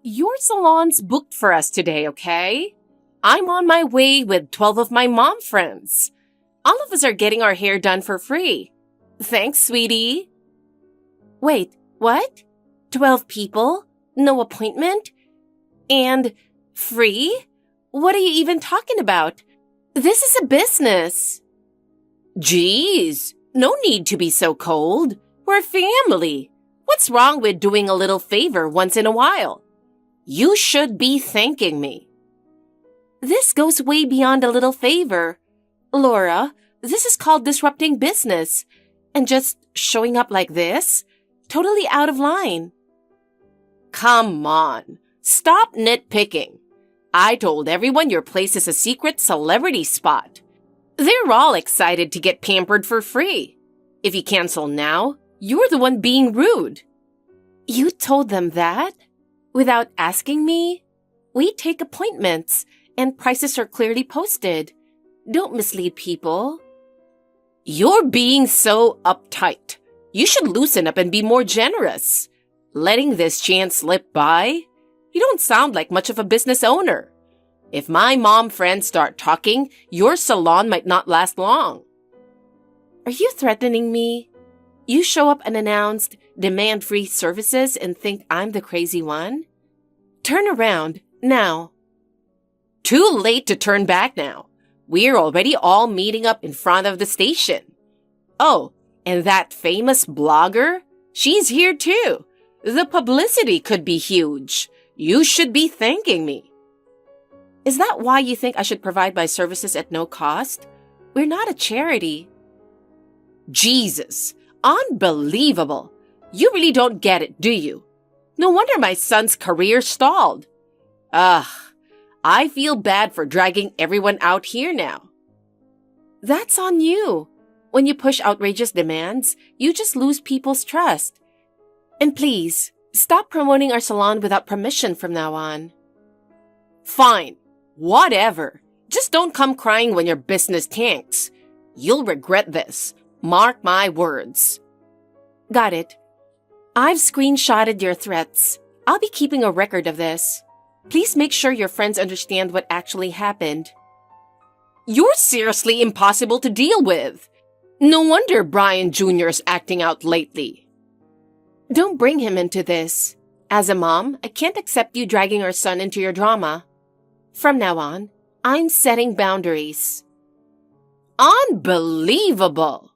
Your salon's booked for us today, okay? I'm on my way with 12 of my mom friends. All of us are getting our hair done for free. Thanks, sweetie. Wait, what? 12 people? No appointment? And free? What are you even talking about? This is a business. Geez, no need to be so cold. We're family. What's wrong with doing a little favor once in a while? You should be thanking me. This goes way beyond a little favor. Laura, this is called disrupting business. And just showing up like this? Totally out of line. Come on. Stop nitpicking. I told everyone your place is a secret celebrity spot. They're all excited to get pampered for free. If you cancel now, you're the one being rude. You told them that? Without asking me? We take appointments, and prices are clearly posted. Don't mislead people. You're being so uptight. You should loosen up and be more generous. Letting this chance slip by? You don't sound like much of a business owner. If my mom friends start talking, your salon might not last long. Are you threatening me? You show up unannounced, demand free services, and think I'm the crazy one? Turn around, now. Too late to turn back now. We're already all meeting up in front of the station. Oh, and that famous blogger? She's here too. The publicity could be huge. You should be thanking me. Is that why you think I should provide my services at no cost? We're not a charity. Jesus, unbelievable. You really don't get it, do you? No wonder my son's career stalled. Ugh, I feel bad for dragging everyone out here now. That's on you. When you push outrageous demands, you just lose people's trust. And please, stop promoting our salon without permission from now on. Fine. Whatever. Just don't come crying when your business tanks. You'll regret this. Mark my words. Got it. I've screenshotted your threats. I'll be keeping a record of this. Please make sure your friends understand what actually happened. You're seriously impossible to deal with. No wonder Brian Jr. is acting out lately. Don't bring him into this. As a mom, I can't accept you dragging our son into your drama. From now on, I'm setting boundaries. Unbelievable!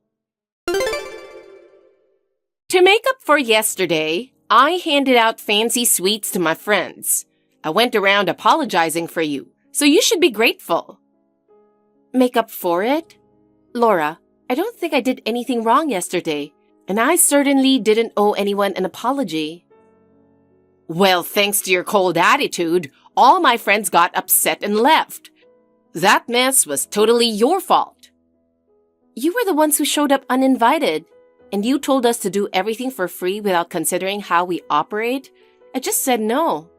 To make up for yesterday, I handed out fancy sweets to my friends. I went around apologizing for you, so you should be grateful. Make up for it? Laura, I don't think I did anything wrong yesterday, and I certainly didn't owe anyone an apology. Well, thanks to your cold attitude, all my friends got upset and left. That mess was totally your fault. You were the ones who showed up uninvited, and you told us to do everything for free without considering how we operate. I just said no.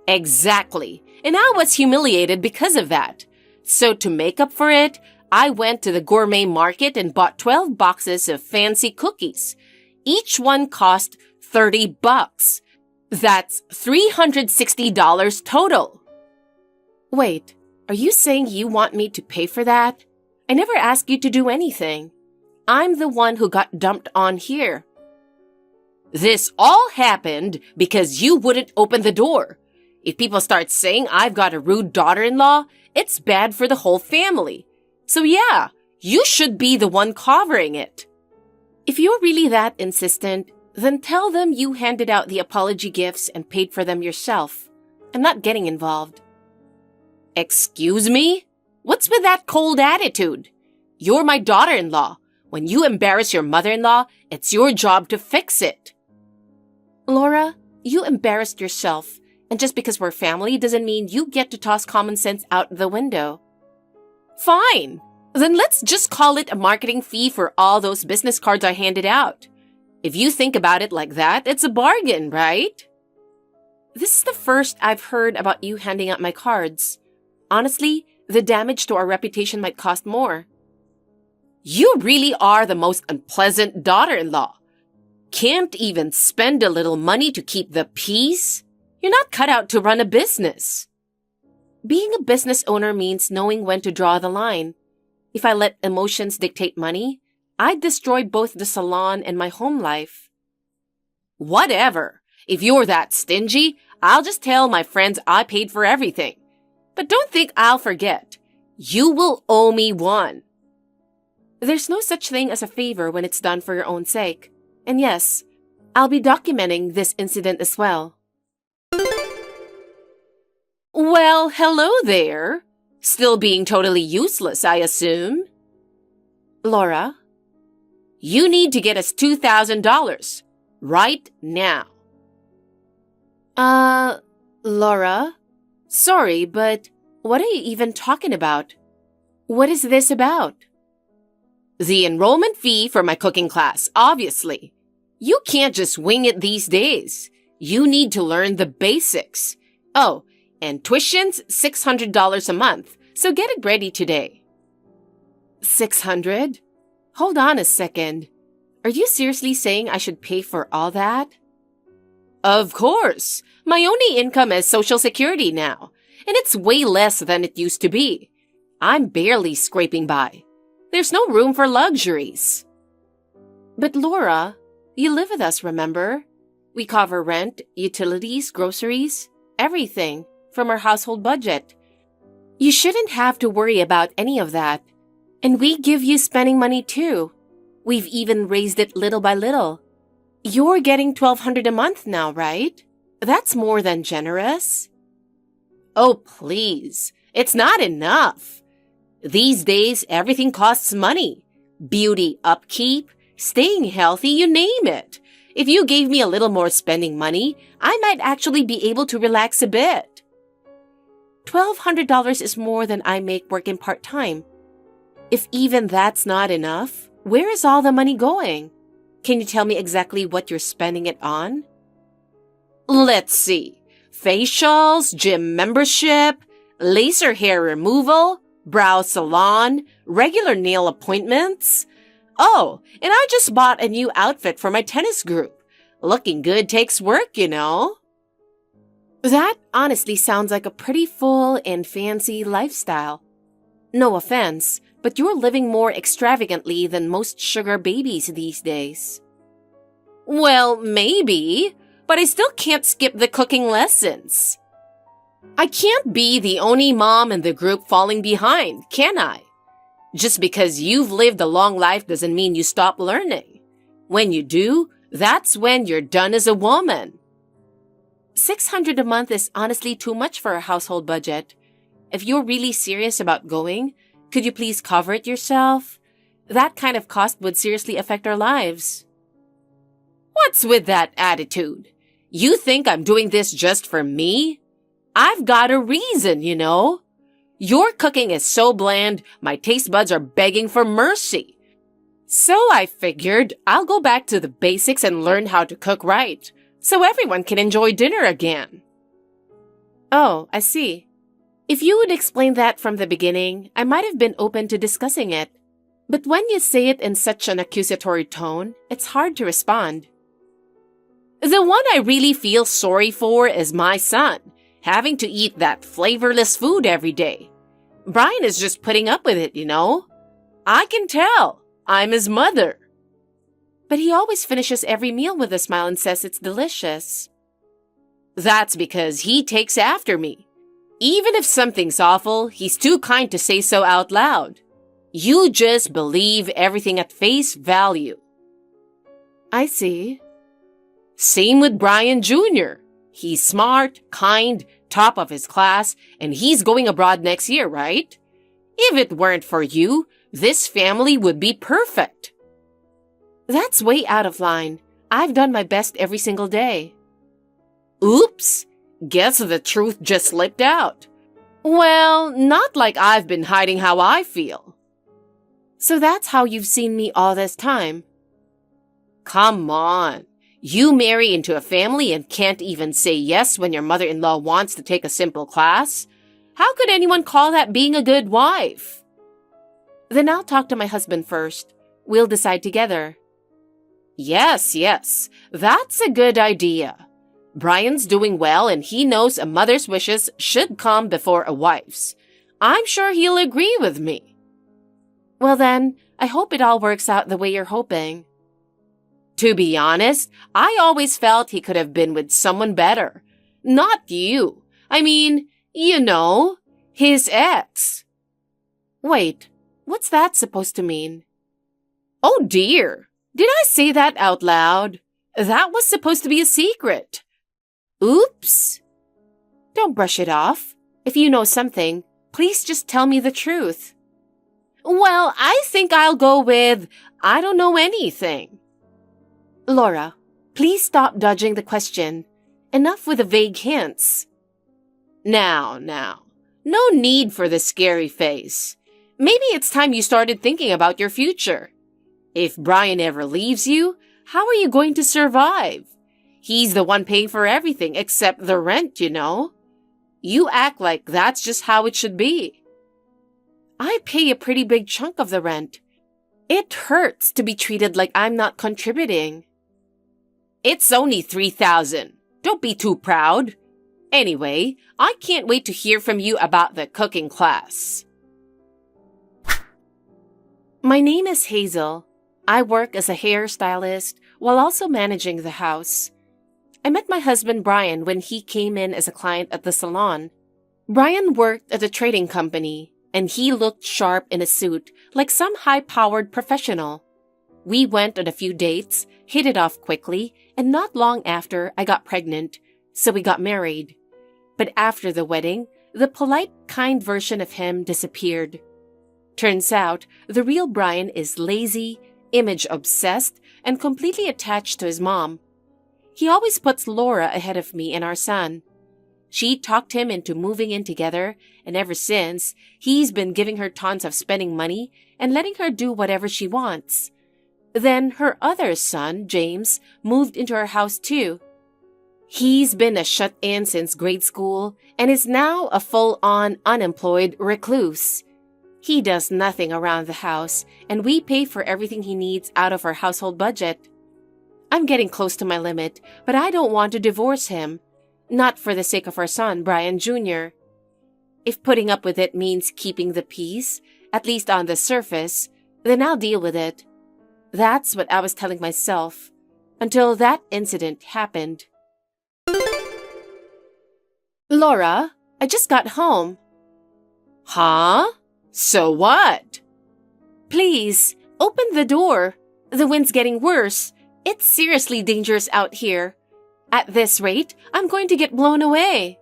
Exactly, and I was humiliated because of that. So to make up for it, I went to the gourmet market and bought 12 boxes of fancy cookies. Each one cost $30. That's $360 total. Wait, are you saying you want me to pay for that? I never asked you to do anything. I'm the one who got dumped on here. This all happened because you wouldn't open the door. If people start saying I've got a rude daughter-in-law, it's bad for the whole family. So yeah, you should be the one covering it. If you're really that insistent, then tell them you handed out the apology gifts and paid for them yourself. I'm not getting involved. Excuse me? What's with that cold attitude? You're my daughter-in-law. When you embarrass your mother-in-law, it's your job to fix it. Laura, you embarrassed yourself. And just because we're family doesn't mean you get to toss common sense out the window. Fine. Then let's just call it a marketing fee for all those business cards I handed out. If you think about it like that, it's a bargain, right? This is the first I've heard about you handing out my cards. Honestly, the damage to our reputation might cost more. You really are the most unpleasant daughter-in-law. Can't even spend a little money to keep the peace? You're not cut out to run a business. Being a business owner means knowing when to draw the line. If I let emotions dictate money, I'd destroy both the salon and my home life. Whatever. If you're that stingy, I'll just tell my friends I paid for everything. But don't think I'll forget. You will owe me one. There's no such thing as a favor when it's done for your own sake. And yes, I'll be documenting this incident as well. Well, hello there. Still being totally useless, I assume. Laura, you need to get us $2,000 right now. Laura? Sorry, but what are you even talking about? What is this about? The enrollment fee for my cooking class, obviously. You can't just wing it these days. You need to learn the basics. Oh, and tuition's $600 a month, so get it ready today. $600? Hold on a second. Are you seriously saying I should pay for all that? Of course. My only income is Social Security now, and it's way less than it used to be. I'm barely scraping by. There's no room for luxuries. But Laura, you live with us, remember? We cover rent, utilities, groceries, everything from our household budget. You shouldn't have to worry about any of that. And we give you spending money too. We've even raised it little by little. You're getting $1,200 a month now, right? That's more than generous. Oh, please. It's not enough. These days, everything costs money. Beauty, upkeep, staying healthy, you name it. If you gave me a little more spending money, I might actually be able to relax a bit. $1,200 is more than I make working part-time. If even that's not enough, where is all the money going? Can you tell me exactly what you're spending it on? Let's see. Facials, gym membership, laser hair removal, brow salon, regular nail appointments. Oh, and I just bought a new outfit for my tennis group. Looking good takes work, you know. That honestly sounds like a pretty full and fancy lifestyle. No offense, but you're living more extravagantly than most sugar babies these days. Well, maybe, but I still can't skip the cooking lessons. I can't be the only mom in the group falling behind, can I? Just because you've lived a long life doesn't mean you stop learning. When you do, that's when you're done as a woman. $600 a month is honestly too much for a household budget. If you're really serious about going, could you please cover it yourself? That kind of cost would seriously affect our lives. What's with that attitude? You think I'm doing this just for me? I've got a reason, you know. Your cooking is so bland, my taste buds are begging for mercy. So I figured I'll go back to the basics and learn how to cook right, so everyone can enjoy dinner again. Oh, I see. If you would explain that from the beginning, I might have been open to discussing it. But when you say it in such an accusatory tone, it's hard to respond. The one I really feel sorry for is my son, having to eat that flavorless food every day. Brian is just putting up with it, you know. I can tell. I'm his mother. But he always finishes every meal with a smile and says it's delicious. That's because he takes after me. Even if something's awful, he's too kind to say so out loud. You just believe everything at face value. I see. Same with Brian Jr. He's smart, kind, top of his class, and he's going abroad next year, right? If it weren't for you, this family would be perfect. That's way out of line. I've done my best every single day. Oops! Guess the truth just slipped out. Well, not like I've been hiding how I feel. So that's how you've seen me all this time? Come on. You marry into a family and can't even say yes when your mother-in-law wants to take a simple class? How could anyone call that being a good wife? Then I'll talk to my husband first. We'll decide together. Yes, that's a good idea. Brian's doing well and he knows a mother's wishes should come before a wife's. I'm sure he'll agree with me. Well then, I hope it all works out the way you're hoping. To be honest, I always felt he could have been with someone better. Not you. I mean, his ex. Wait, what's that supposed to mean? Oh dear, did I say that out loud? That was supposed to be a secret. Oops. Don't brush it off. If you know something, please just tell me the truth. Well, I think I'll go with, I don't know anything. Laura, please stop dodging the question. Enough with the vague hints. Now, no need for the scary face. Maybe it's time you started thinking about your future. If Brian ever leaves you, how are you going to survive? He's the one paying for everything except the rent, You act like that's just how it should be. I pay a pretty big chunk of the rent. It hurts to be treated like I'm not contributing. It's only $3,000. Don't be too proud. Anyway, I can't wait to hear from you about the cooking class. My name is Hazel. I work as a hairstylist while also managing the house. I met my husband Brian when he came in as a client at the salon. Brian worked at a trading company, and he looked sharp in a suit like some high-powered professional. We went on a few dates, hit it off quickly, and not long after I got pregnant, so we got married. But after the wedding, the polite, kind version of him disappeared. Turns out, the real Brian is lazy, image-obsessed, and completely attached to his mom. He always puts Laura ahead of me and our son. She talked him into moving in together, and ever since, he's been giving her tons of spending money and letting her do whatever she wants. Then her other son, James, moved into our house too. He's been a shut-in since grade school and is now a full-on unemployed recluse. He does nothing around the house, and we pay for everything he needs out of our household budget. I'm getting close to my limit, but I don't want to divorce him. Not for the sake of our son, Brian Jr. If putting up with it means keeping the peace, at least on the surface, then I'll deal with it. That's what I was telling myself, until that incident happened. Laura, I just got home. Huh? So what? Please, open the door. The wind's getting worse. It's seriously dangerous out here. At this rate, I'm going to get blown away.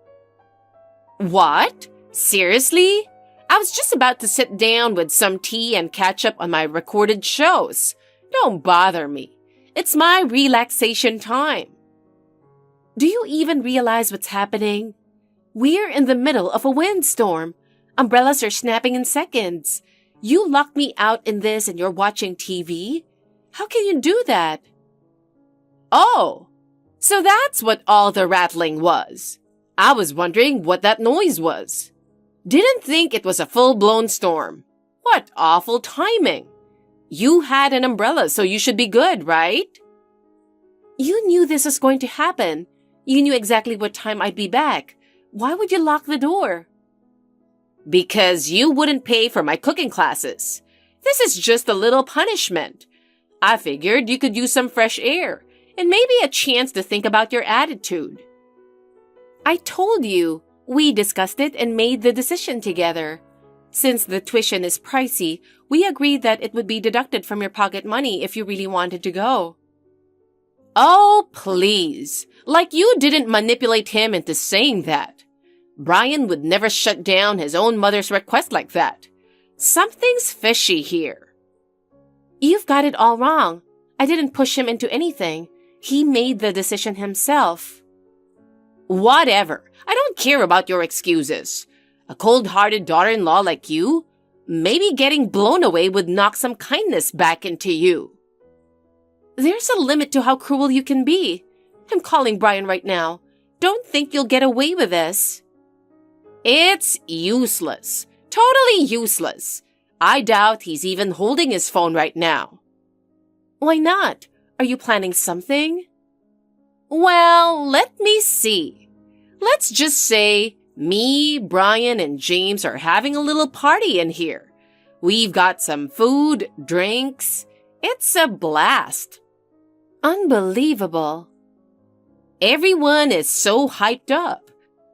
What? Seriously? I was just about to sit down with some tea and catch up on my recorded shows. Don't bother me. It's my relaxation time. Do you even realize what's happening? We're in the middle of a windstorm. Umbrellas are snapping in seconds. You locked me out in this and you're watching TV? How can you do that? Oh, so that's what all the rattling was. I was wondering what that noise was. Didn't think it was a full-blown storm. What awful timing. You had an umbrella, so you should be good, right? You knew this was going to happen. You knew exactly what time I'd be back. Why would you lock the door? Because you wouldn't pay for my cooking classes. This is just a little punishment. I figured you could use some fresh air and maybe a chance to think about your attitude. I told you. We discussed it and made the decision together. Since the tuition is pricey, we agreed that it would be deducted from your pocket money if you really wanted to go. Oh, please. Like you didn't manipulate him into saying that. Brian would never shut down his own mother's request like that. Something's fishy here. You've got it all wrong. I didn't push him into anything. He made the decision himself. Whatever. I don't care about your excuses. A cold-hearted daughter-in-law like you, maybe getting blown away would knock some kindness back into you. There's a limit to how cruel you can be. I'm calling Brian right now. Don't think you'll get away with this. It's useless. Totally useless. I doubt he's even holding his phone right now. Why not? Are you planning something? Well, let me see. Let's just say me, Brian, and James are having a little party in here. We've got some food, drinks. It's a blast. Unbelievable. Everyone is so hyped up.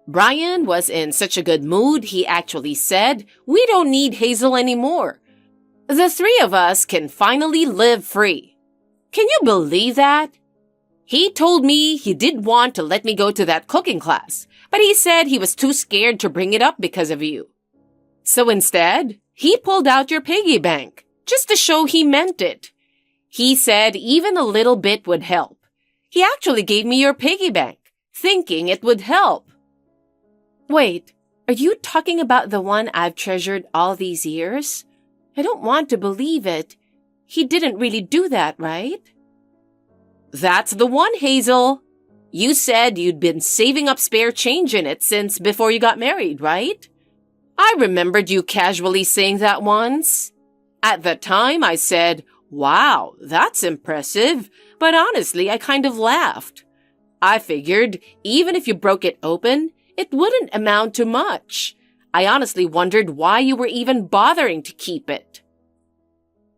Brian was in such a good mood, he actually said, "We don't need Hazel anymore. The three of us can finally live free." Can you believe that? He told me he did want to let me go to that cooking class, but he said he was too scared to bring it up because of you. So instead, he pulled out your piggy bank, just to show he meant it. He said even a little bit would help. He actually gave me your piggy bank, thinking it would help. Wait, are you talking about the one I've treasured all these years? I don't want to believe it. He didn't really do that, right? That's the one, Hazel. You said you'd been saving up spare change in it since before you got married, right? I remembered you casually saying that once. At the time, I said, "Wow, that's impressive," but honestly, I kind of laughed. I figured even if you broke it open, it wouldn't amount to much. I honestly wondered why you were even bothering to keep it.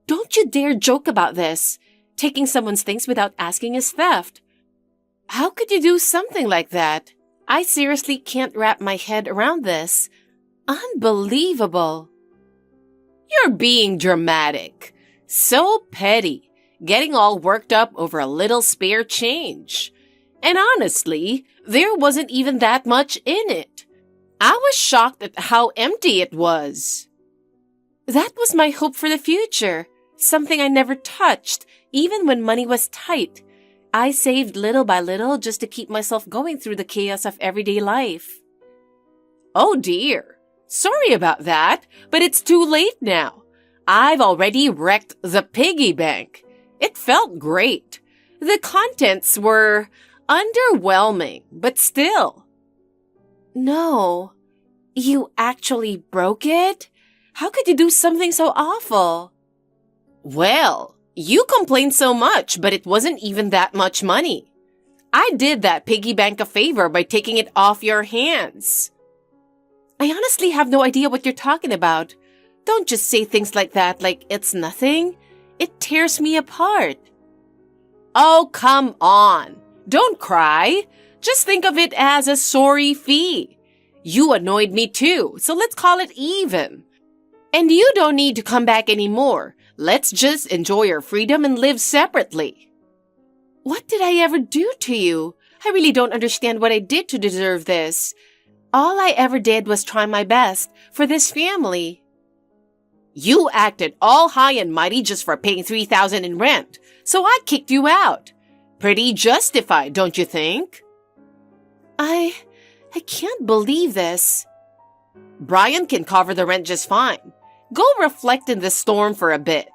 Don't you dare joke about this. Taking someone's things without asking is theft. How could you do something like that? I seriously can't wrap my head around this. Unbelievable. You're being dramatic. So petty. Getting all worked up over a little spare change. And honestly, there wasn't even that much in it. I was shocked at how empty it was. That was my hope for the future. Something I never touched, even when money was tight. I saved little by little just to keep myself going through the chaos of everyday life. Oh dear. Sorry about that, but it's too late now. I've already wrecked the piggy bank. It felt great. The contents were underwhelming, but still. No, you actually broke it? How could you do something so awful? Well, you complained so much, but it wasn't even that much money. I did that piggy bank a favor by taking it off your hands. I honestly have no idea what you're talking about. Don't just say things like that like it's nothing. It tears me apart. Oh, come on. Don't cry. Just think of it as a sorry fee. You annoyed me too, so let's call it even. And you don't need to come back anymore. Let's just enjoy our freedom and live separately. What did I ever do to you? I really don't understand what I did to deserve this. All I ever did was try my best for this family. You acted all high and mighty just for paying $3,000 in rent, so I kicked you out. Pretty justified, don't you think? I can't believe this. Brian can cover the rent just fine. Go reflect in the storm for a bit.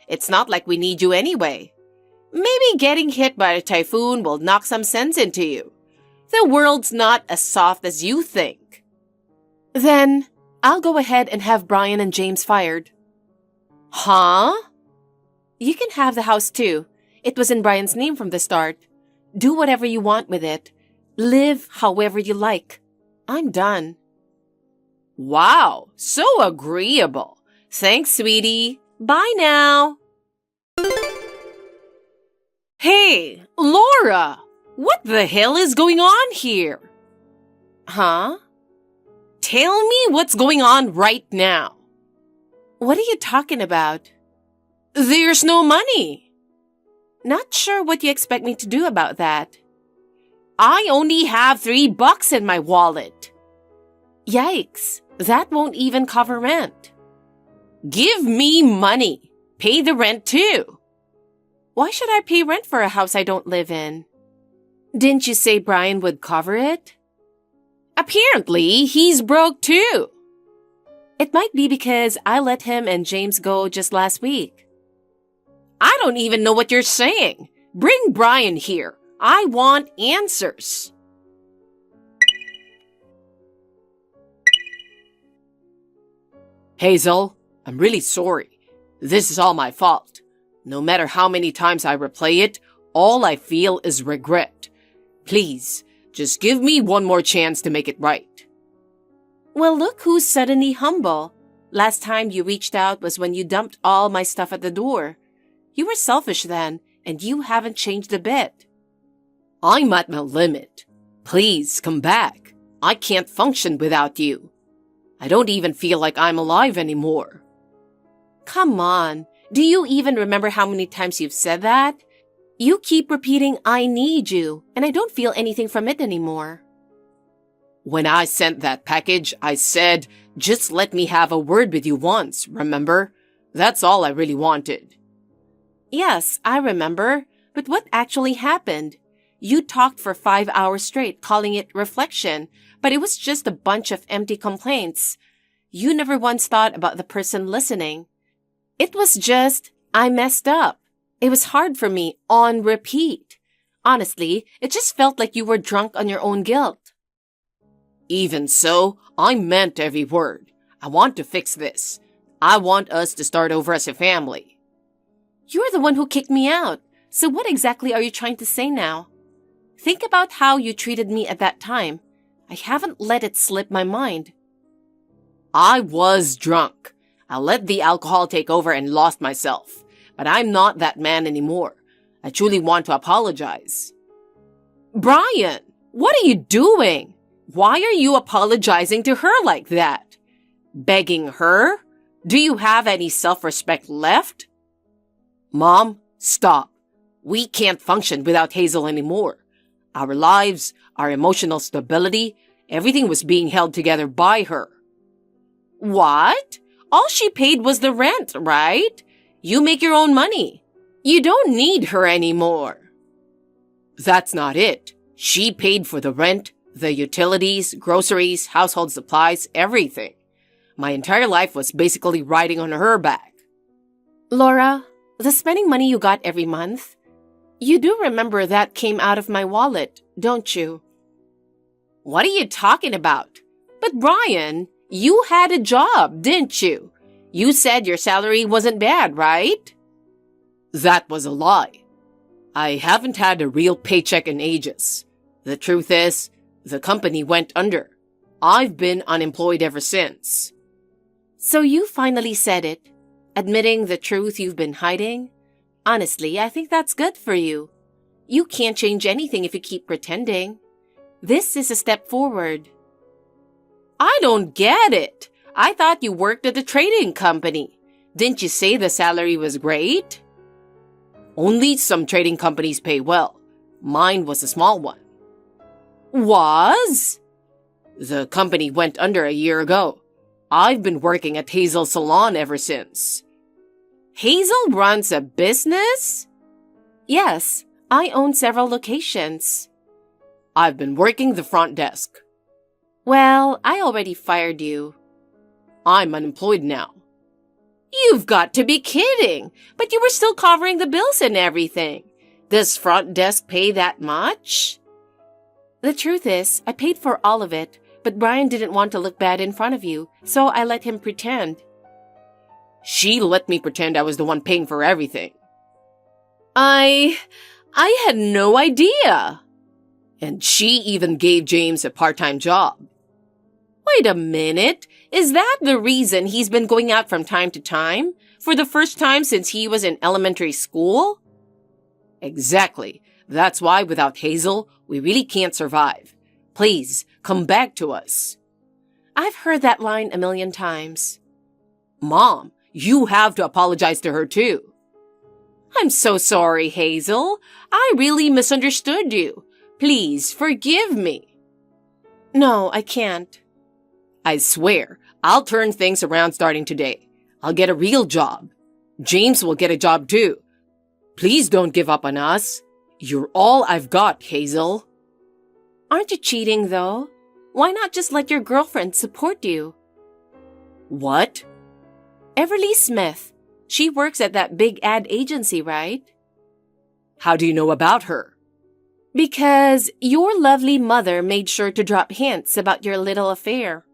It's not like we need you anyway. Maybe getting hit by a typhoon will knock some sense into you. The world's not as soft as you think. Then, I'll go ahead and have Brian and James fired. Huh? You can have the house too. It was in Brian's name from the start. Do whatever you want with it. Live however you like. I'm done. Wow, so agreeable. Thanks, sweetie. Bye now. Hey, Laura! What the hell is going on here? Huh? Tell me what's going on right now. What are you talking about? There's no money. Not sure what you expect me to do about that. I only have $3 in my wallet. Yikes, that won't even cover rent. Give me money. Pay the rent too. Why should I pay rent for a house I don't live in? Didn't you say Brian would cover it? Apparently, he's broke too. It might be because I let him and James go just last week. I don't even know what you're saying. Bring Brian here. I want answers. Hazel, I'm really sorry. This is all my fault. No matter how many times I replay it, all I feel is regret. Please, just give me one more chance to make it right. Well, look who's suddenly humble. Last time you reached out was when you dumped all my stuff at the door. You were selfish then, and you haven't changed a bit. I'm at my limit. Please, come back. I can't function without you. I don't even feel like I'm alive anymore. Come on. Do you even remember how many times you've said that? You keep repeating, I need you, and I don't feel anything from it anymore. When I sent that package, I said, just let me have a word with you once, remember? That's all I really wanted. Yes, I remember. But what actually happened? You talked for 5 hours straight, calling it reflection, but it was just a bunch of empty complaints. You never once thought about the person listening. It was just, I messed up. It was hard for me, on repeat. Honestly, it just felt like you were drunk on your own guilt. Even so, I meant every word. I want to fix this. I want us to start over as a family. You're the one who kicked me out. So what exactly are you trying to say now? Think about how you treated me at that time. I haven't let it slip my mind. I was drunk. I let the alcohol take over and lost myself. But I'm not that man anymore. I truly want to apologize. Brian, what are you doing? Why are you apologizing to her like that? Begging her? Do you have any self-respect left? Mom, stop. We can't function without Hazel anymore. Our lives, our emotional stability, everything was being held together by her. What? All she paid was the rent, right? You make your own money. You don't need her anymore. That's not it. She paid for the rent, the utilities, groceries, household supplies, everything. My entire life was basically riding on her back. Laura, the spending money you got every month, you do remember that came out of my wallet, don't you? What are you talking about? But Brian, you had a job, didn't you? You said your salary wasn't bad, right? That was a lie. I haven't had a real paycheck in ages. The truth is, the company went under. I've been unemployed ever since. So you finally said it, admitting the truth you've been hiding? Honestly, I think that's good for you. You can't change anything if you keep pretending. This is a step forward. I don't get it. I thought you worked at a trading company. Didn't you say the salary was great? Only some trading companies pay well. Mine was a small one. Was? The company went under a year ago. I've been working at Hazel's salon ever since. Hazel runs a business? Yes, I own several locations. I've been working the front desk. Well, I already fired you. I'm unemployed now. You've got to be kidding! But you were still covering the bills and everything. Does front desk pay that much? The truth is, I paid for all of it, but Brian didn't want to look bad in front of you, so I let him pretend. She let me pretend I was the one paying for everything. I had no idea. And she even gave James a part-time job. Wait a minute. Is that the reason he's been going out from time to time? For the first time since he was in elementary school? Exactly. That's why without Hazel, we really can't survive. Please, come back to us. I've heard that line a million times. Mom, you have to apologize to her too. I'm so sorry, Hazel. I really misunderstood you. Please, forgive me. No, I can't. I swear, I'll turn things around starting today. I'll get a real job. James will get a job too. Please don't give up on us. You're all I've got, Hazel. Aren't you cheating, though? Why not just let your girlfriend support you? What? Everly Smith. She works at that big ad agency, right? How do you know about her? Because your lovely mother made sure to drop hints about your little affair.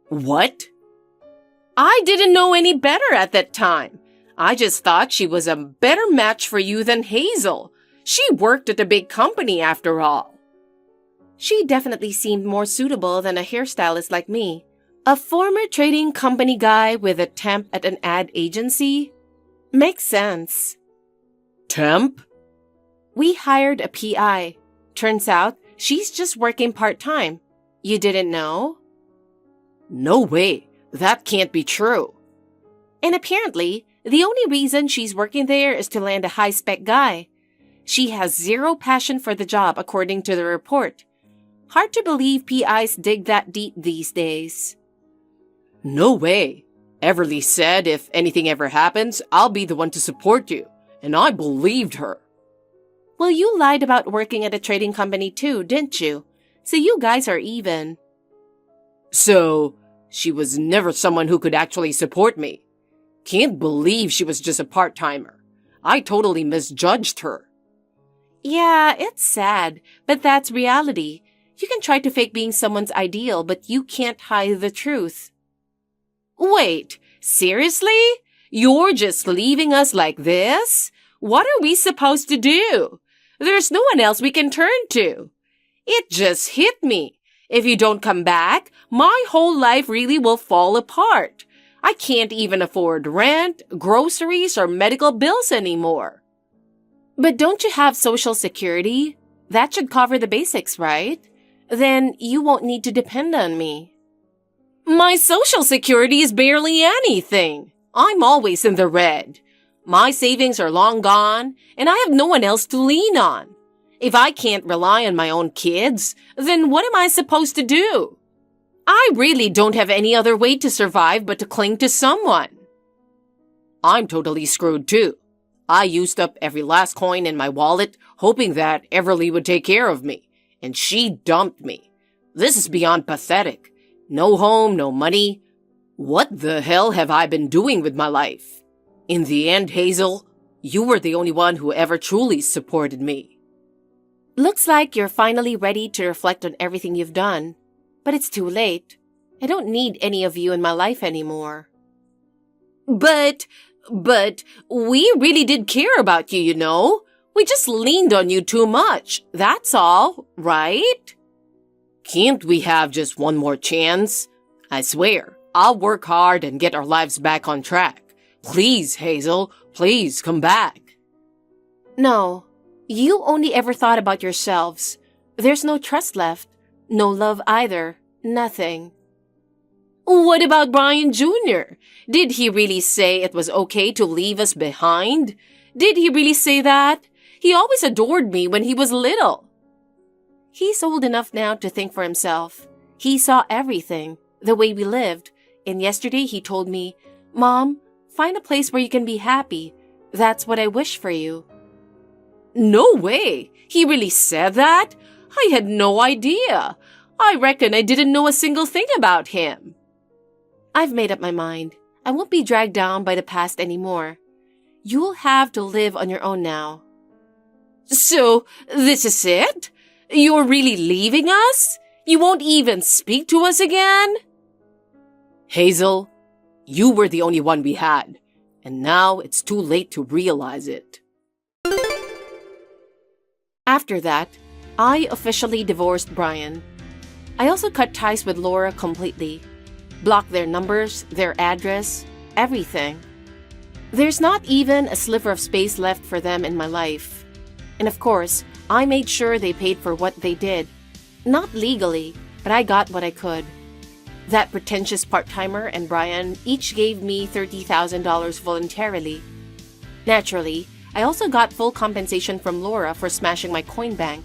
What? I didn't know any better at that time. I just thought she was a better match for you than Hazel. She worked at a big company after all. She definitely seemed more suitable than a hairstylist like me. A former trading company guy with a temp at an ad agency? Makes sense. Temp? We hired a PI. Turns out, she's just working part-time. You didn't know? No way. That can't be true. And apparently, the only reason she's working there is to land a high-spec guy. She has zero passion for the job, according to the report. Hard to believe PIs dig that deep these days. No way. Everly said if anything ever happens, I'll be the one to support you. And I believed her. Well, you lied about working at a trading company too, didn't you? So you guys are even. So, she was never someone who could actually support me. Can't believe she was just a part-timer. I totally misjudged her. Yeah, it's sad, but that's reality. You can try to fake being someone's ideal, but you can't hide the truth. Wait, seriously? You're just leaving us like this? What are we supposed to do? There's no one else we can turn to. It just hit me. If you don't come back, my whole life really will fall apart. I can't even afford rent, groceries, or medical bills anymore. But don't you have Social Security? That should cover the basics, right? Then you won't need to depend on me. My Social Security is barely anything. I'm always in the red. My savings are long gone, and I have no one else to lean on. If I can't rely on my own kids, then what am I supposed to do? I really don't have any other way to survive but to cling to someone. I'm totally screwed too. I used up every last coin in my wallet, hoping that Everly would take care of me, and she dumped me. This is beyond pathetic. No home, no money. What the hell have I been doing with my life? In the end, Hazel, you were the only one who ever truly supported me. Looks like you're finally ready to reflect on everything you've done. But it's too late. I don't need any of you in my life anymore. But we really did care about you, you know? We just leaned on you too much. That's all, right? Can't we have just one more chance? I swear, I'll work hard and get our lives back on track. Please, Hazel, please come back. No, you only ever thought about yourselves. There's no trust left. No love either. Nothing. What about Brian Jr.? Did he really say it was okay to leave us behind? Did he really say that? He always adored me when he was little. He's old enough now to think for himself. He saw everything, the way we lived, and yesterday he told me, Mom, find a place where you can be happy. That's what I wish for you. No way! He really said that? I had no idea. I reckon I didn't know a single thing about him. I've made up my mind. I won't be dragged down by the past anymore. You'll have to live on your own now. So, this is it? You're really leaving us? You won't even speak to us again? Hazel, you were the only one we had, and now it's too late to realize it. After that, I officially divorced Brian. I also cut ties with Laura completely. Blocked their numbers, their address, everything. There's not even a sliver of space left for them in my life. And of course, I made sure they paid for what they did. Not legally, but I got what I could. That pretentious part-timer and Brian each gave me $30,000 voluntarily. Naturally, I also got full compensation from Laura for smashing my coin bank.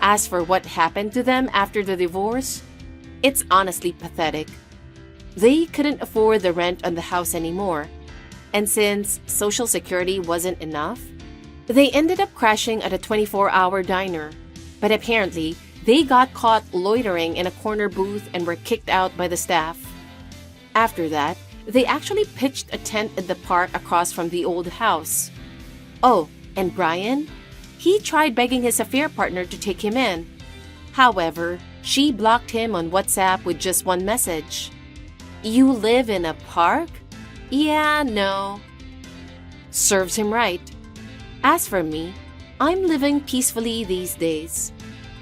As for what happened to them after the divorce, it's honestly pathetic. They couldn't afford the rent on the house anymore, and since Social Security wasn't enough, they ended up crashing at a 24-hour diner. But apparently, they got caught loitering in a corner booth and were kicked out by the staff. After that, they actually pitched a tent at the park across from the old house. Oh, and Brian? He tried begging his affair partner to take him in. However, she blocked him on WhatsApp with just one message. You live in a park? Yeah, no. Serves him right. As for me, I'm living peacefully these days.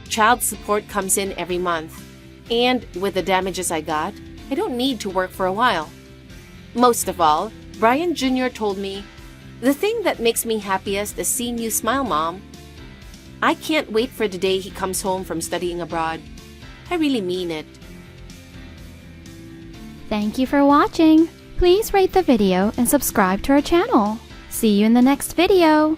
Child support comes in every month, and with the damages I got, I don't need to work for a while. Most of all, Brian Jr. told me, "The thing that makes me happiest is seeing you smile, Mom." I can't wait for the day he comes home from studying abroad. I really mean it. Thank you for watching. Please rate the video and subscribe to our channel. See you in the next video.